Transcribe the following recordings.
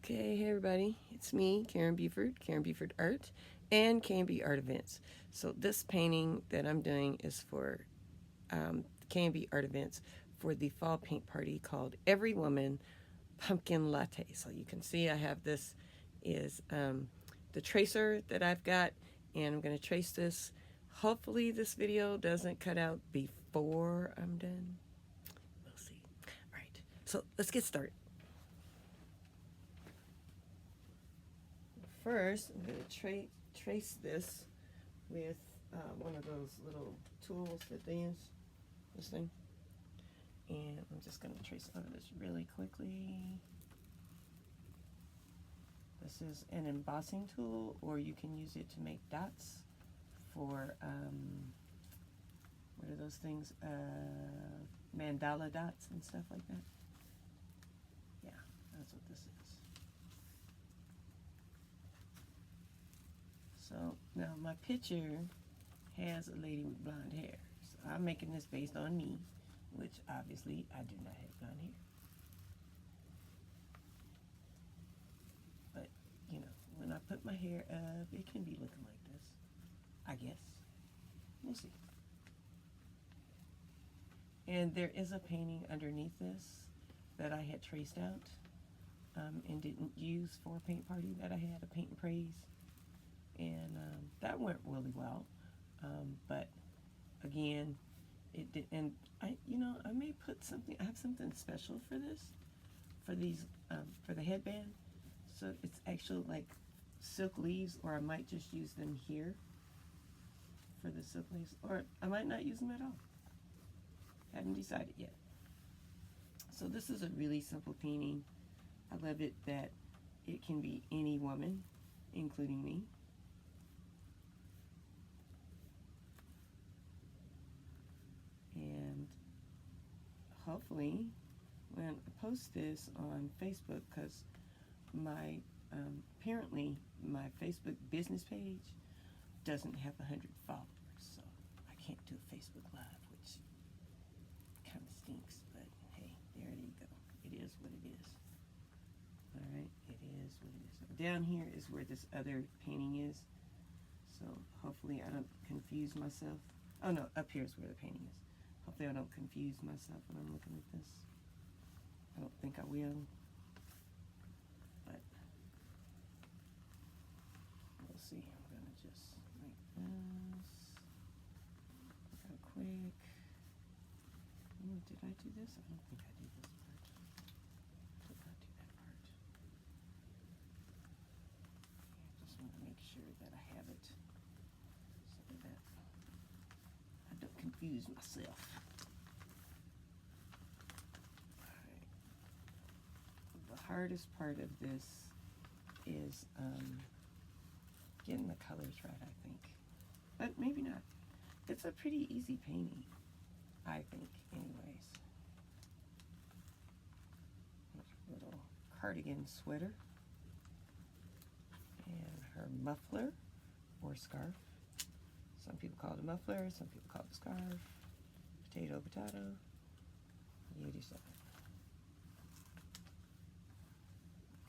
Okay, hey everybody, it's me, Karen Buford Art, and KNB Art Events. So this painting that I'm doing is for KNB Art Events for the fall paint party called Every Woman Pumpkin Latte. So you can see I have this is the tracer that I've got, and I'm going to trace this. Hopefully this video doesn't cut out before I'm done. We'll see. All right, so let's get started. First, I'm going to trace this with one of those little tools that they use, this thing. And I'm just going to trace over this really quickly. This is an embossing tool, or you can use it to make dots for, what are those things? Mandala dots and stuff like that. Yeah, that's what this is. So now my picture has a lady with blonde hair. So I'm making this based on me, which obviously I do not have blonde hair. But, you know, when I put my hair up, it can be looking like this, I guess. We'll see. And there is a painting underneath this that I had traced out and didn't use for a paint party that I had, a paint and praise. And that went really well, but again, it did. And I may put something. I have something special for this, for these, for the headband. So it's actually like silk leaves, or I might just use them here for the silk leaves, or I might not use them at all. Haven't decided yet. So this is a really simple painting. I love it that it can be any woman, including me. And hopefully when I post this on Facebook, because my apparently my Facebook business page doesn't have 100 followers, so I can't do a Facebook Live, which kind of stinks, but hey, there you go. It is what it is. All right, it is what it is. So down here is where this other painting is, so hopefully I don't confuse myself. Oh no, up here is where the painting is. Hopefully I don't confuse myself when I'm looking at this. I don't think I will, but we'll see. I'm going to just like this. Real quick. Ooh, did I do this? I don't think I did this part. Did not do that part. I just want to make sure that I have it so that I don't confuse myself. Alright. The hardest part of this is getting the colors right, I think. But maybe not. It's a pretty easy painting, I think, anyways. Little cardigan sweater. And her muffler or scarf. Some people call it a muffler, some people call it a scarf. Potato, potato. You decide.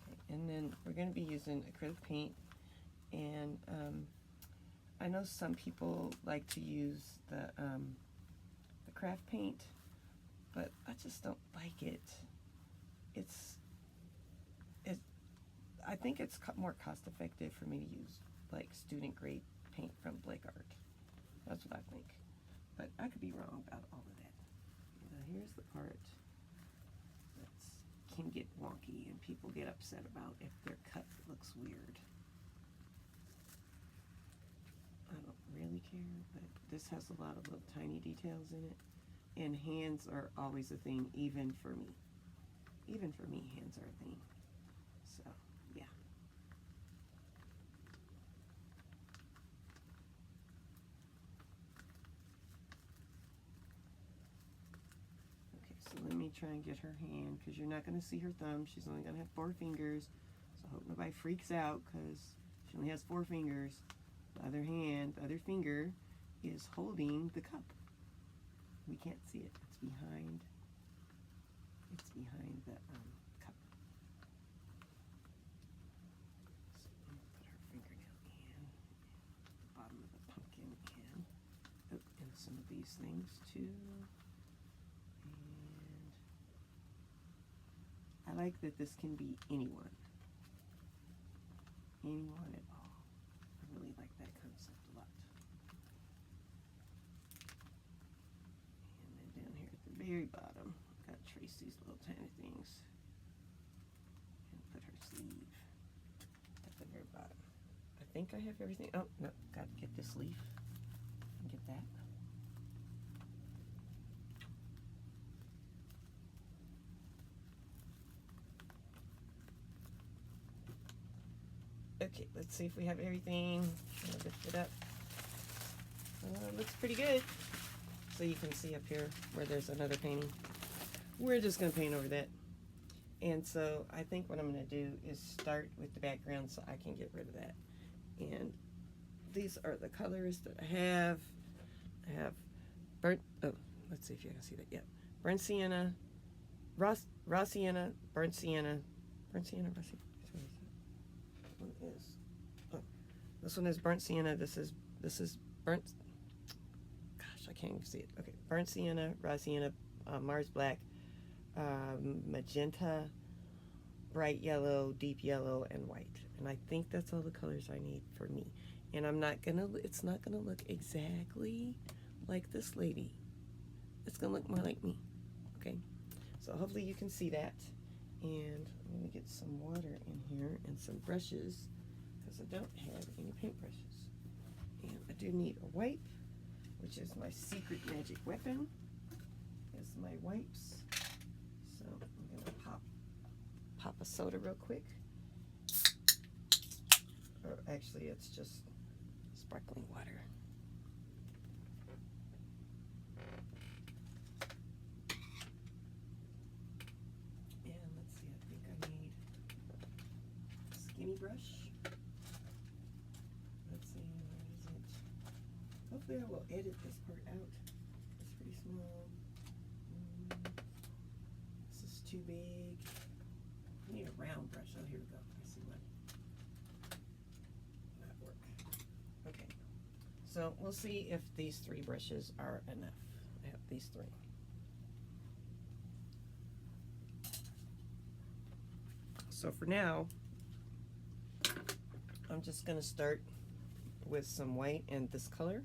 Okay, and then we're going to be using acrylic paint. And I know some people like to use the craft paint, but I just don't like it. I think it's more cost effective for me to use like student grade paint from Blake Art. That's what I think. But I could be wrong about all of that. Now here's the part that can get wonky and people get upset about if their cut looks weird. I don't really care, but this has a lot of little tiny details in it. And hands are always a thing, even for me. Even for me, hands are a thing. So, yeah. Okay, so let me try and get her hand, because you're not going to see her thumb. She's only going to have 4 fingers. So I hope nobody freaks out, because she only has 4 fingers. The other hand, the other finger, is holding the cup. We can't see it. It's behind the cup. these things too. And I like that this can be anyone. Anyone at all. I really like that concept a lot. And then down here at the very bottom, I've got to trace these little tiny things and put her sleeve at the very bottom. I think I have everything. Oh, no, got to get this leaf and get that. Okay, let's see if we have everything. I'll lift it up. Looks pretty good. So you can see up here where there's another painting. We're just going to paint over that. And so I think what I'm going to do is start with the background so I can get rid of that. And these are the colors that I have. I have burnt, oh, let's see if you can see that. Yep. Burnt sienna, raw sienna, burnt sienna, raw sienna. This one is burnt sienna. This is burnt. Gosh, I can't even see it. Okay, burnt sienna, raw sienna, Mars black, magenta, bright yellow, deep yellow, and white. And I think that's all the colors I need for me. And I'm not gonna. It's not gonna look exactly like this lady. It's gonna look more like me. Okay. So hopefully you can see that. And I'm gonna get some water in here and some brushes, because I don't have any paintbrushes. And I do need a wipe, which is my secret magic weapon. Here's my wipes. So I'm gonna pop a soda real quick. Or actually it's just sparkling water. And let's see, I think I need a skinny brush. Let's see, where is it? Hopefully I will edit this part out. It's pretty small. This is too big. I need a round brush. Oh, here we go. I see one. That work. Okay. So we'll see if these three brushes are enough. I have these three. So for now, I'm just going to start with some white and this color,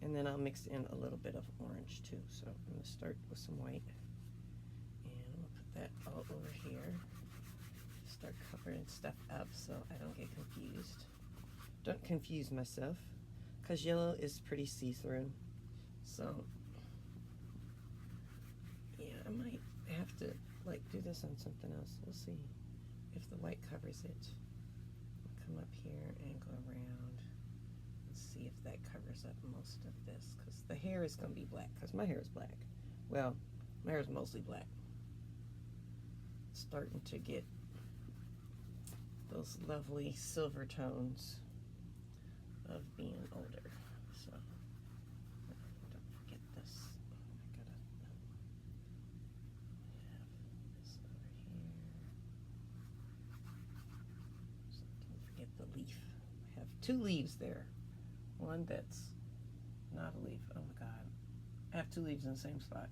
and then I'll mix in a little bit of orange too. So I'm going to start with some white, and we'll put that all over here. Start covering stuff up so I don't get confused. Don't confuse myself, because yellow is pretty see-through. So yeah, I might have to like do this on something else. We'll see if the white covers it. I'll come up here and go around and see if that covers up most of this, because the hair is going to be black, because my hair is black. Well, my hair is mostly black. It's starting to get those lovely silver tones of being older. So don't forget this. I gotta have this over here. So don't forget the leaf. I have two leaves there. One that's not a leaf. Oh my god. I have two leaves in the same spot.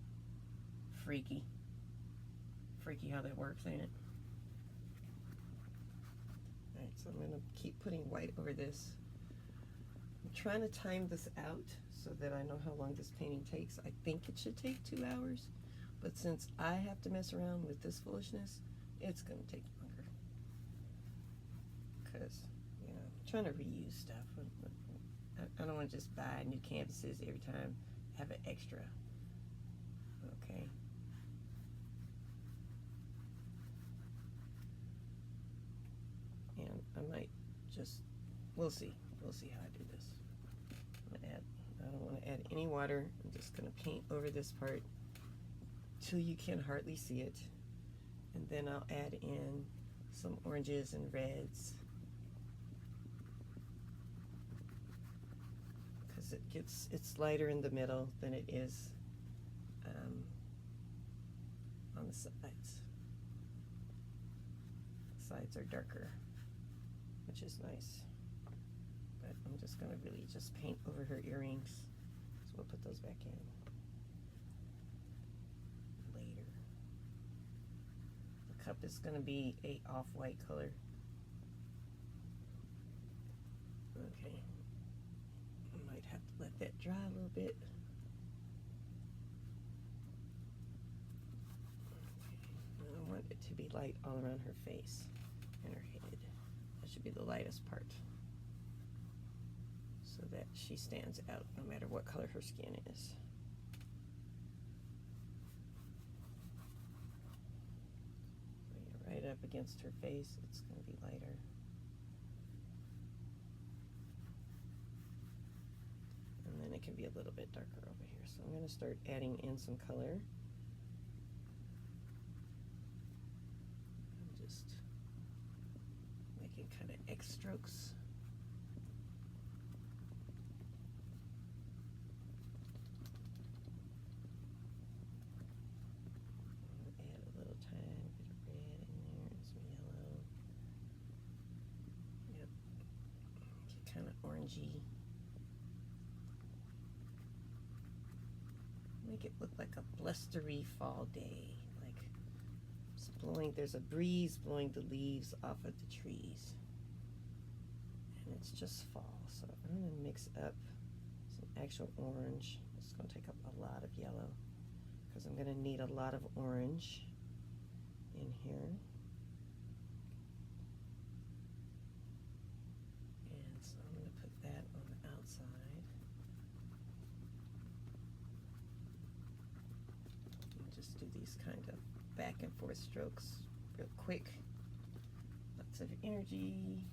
Freaky. Freaky how that works, ain't it? Alright, so I'm going to keep putting white over this. I'm trying to time this out so that I know how long this painting takes. I think it should take 2 hours, but since I have to mess around with this foolishness, it's going to take longer. Because, you know, I'm trying to reuse stuff. I don't want to just buy new canvases every time, have an extra. Okay. And I might just, we'll see how I do this. I don't want to add any water. I'm just going to paint over this part till you can hardly see it. And then I'll add in some oranges and reds, because it's lighter in the middle than it is on the sides. The sides are darker, which is nice. But I'm just going to really just paint over her earrings. we'll put those back in later. The cup is going to be a off-white color. Okay, I might have to let that dry a little bit. Okay. I want it to be light all around her face and her head. That should be the lightest part, so that she stands out no matter what color her skin is. Bring it right up against her face, it's going to be lighter. And then it can be a little bit darker over here. So I'm going to start adding in some color. I'm just making kind of X strokes. Orangey. Make it look like a blustery fall day. Like it's blowing, there's a breeze blowing the leaves off of the trees. And it's just fall. So I'm going to mix up some actual orange. It's going to take up a lot of yellow because I'm going to need a lot of orange in here. These kind of back and forth strokes real quick. Lots of energy.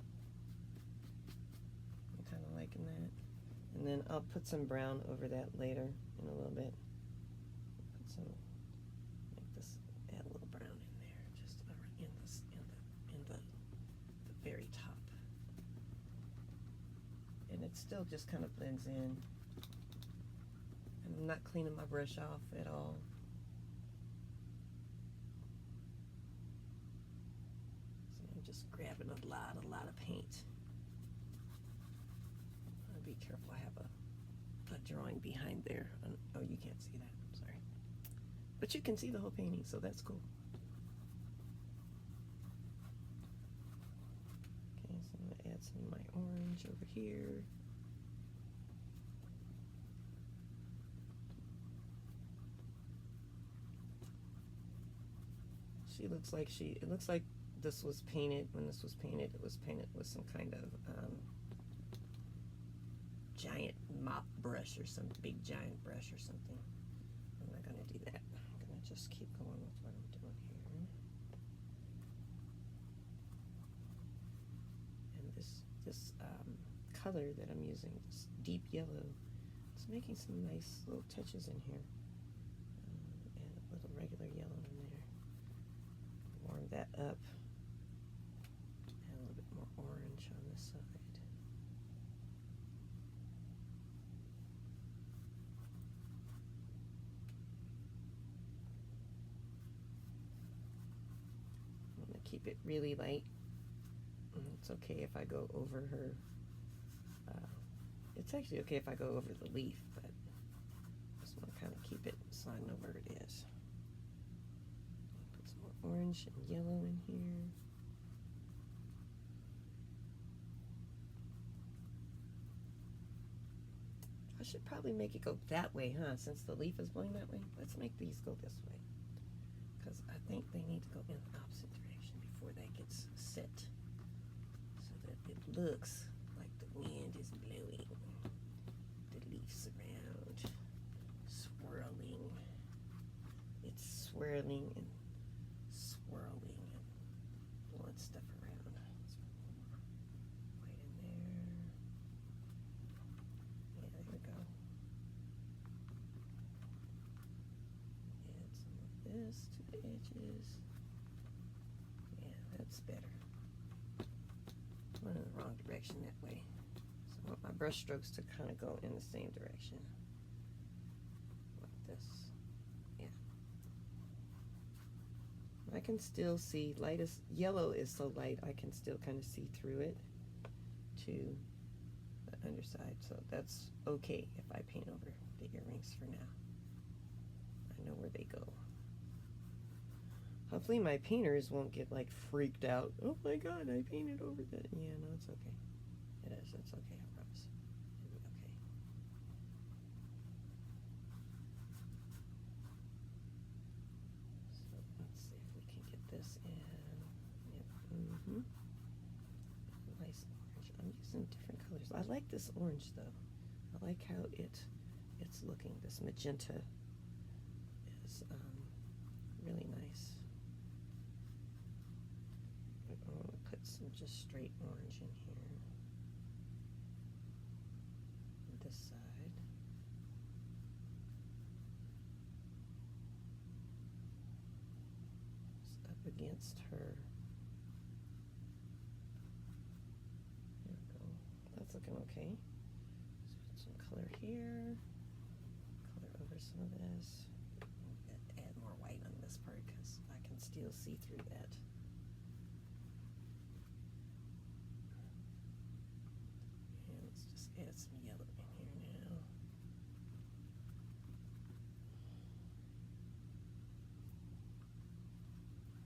I'm kind of liking that. And then I'll put some brown over that later in a little bit. Put some, make this, add a little brown in there, just in the very top. And it still just kind of blends in. And I'm not cleaning my brush off at all. Just grabbing a lot of paint. I'll be careful, I have a drawing behind there. Oh, you can't see that, I'm sorry. But you can see the whole painting, so that's cool. Okay, so I'm gonna add some of my orange over here. She looks like it looks like this was painted, when this was painted, it was painted with some kind of giant mop brush or some big giant brush or something. I'm not going to do that. I'm going to just keep going with what I'm doing here. And this color that I'm using, this deep yellow, it's making some nice little touches in here. And a little regular yellow in there. Warm that up. Orange on this side. I'm going to keep it really light. It's okay if I go over her. It's actually okay if I go over the leaf, but I just want to kind of keep it so I know where it is. Put some more orange and yellow in here. I should probably make it go that way, huh? Since the leaf is blowing that way. Let's make these go this way. Because I think they need to go in the opposite direction before that gets set. So that it looks like the wind is blowing the leaves around. Swirling. It's swirling and swirling and blowing stuff around. This to the edges. Yeah, that's better. I went in the wrong direction that way. So I want my brush strokes to kind of go in the same direction. Like this. Yeah. I can still see yellow is so light I can still kind of see through it to the underside. So that's okay if I paint over the earrings for now. I know where they go. Hopefully my painters won't get like freaked out. Oh my god, I painted over that. Yeah, no, it's okay. It is, it's okay, I promise. It'll be okay. So let's see if we can get this in. Yep. Nice orange. I'm using different colors. I like this orange though. I like how it's looking. This magenta is really nice. I'm going to put some just straight orange in here. This side. It's up against her. There we go. That's looking okay. Let's put some color here. Color over some of this. Add more white on this part because I can still see through that. Add some yellow in here now.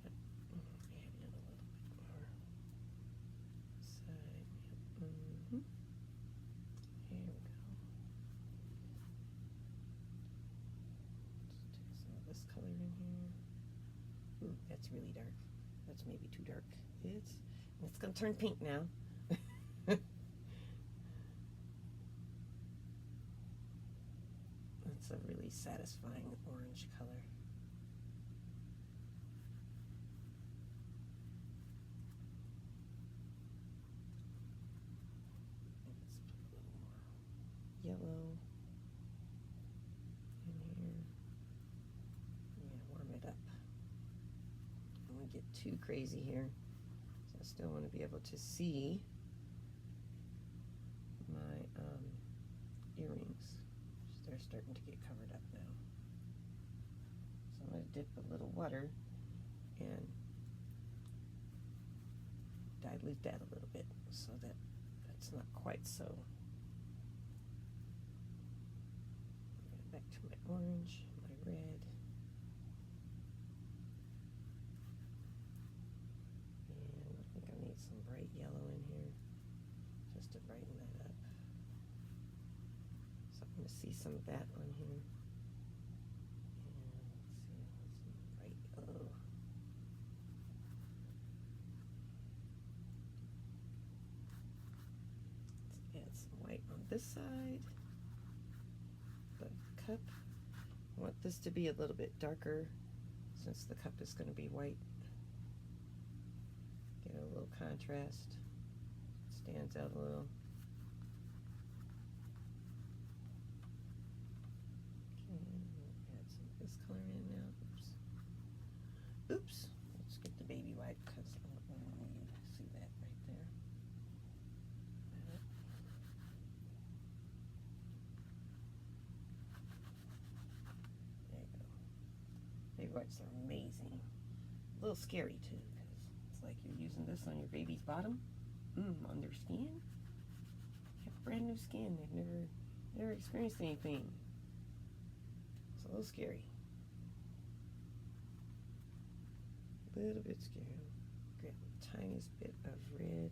Add in a little bit more. Side. Yep. Here we go. Let's take some of this color in here. Ooh, that's really dark. That's maybe too dark. It's gonna turn pink now. It's a really satisfying orange color. Let's put a little more yellow in here. Yeah, warm it up. I don't want to get too crazy here. So I still want to be able to see my earrings. They're starting to get covered up now. So I'm going to dip a little water and dilute that a little bit so that it's not quite so. Back to my orange, my red. And I think I need some bright yellow in here just to brighten that up. So I'm going to see some of that on here. And let's see, some bright yellow. Let's add some white on this side. The cup. I want this to be a little bit darker since the cup is going to be white. Get a little contrast. Stands out a little. This color in now. Oops. Let's get the baby wipe because I don't want you to see that right there. There you go. Baby wipes are amazing. A little scary too because it's like you're using this on your baby's bottom. On their skin. They have brand new skin. They've never experienced anything. It's a little scary. A little bit scary. Grab the tiniest bit of red.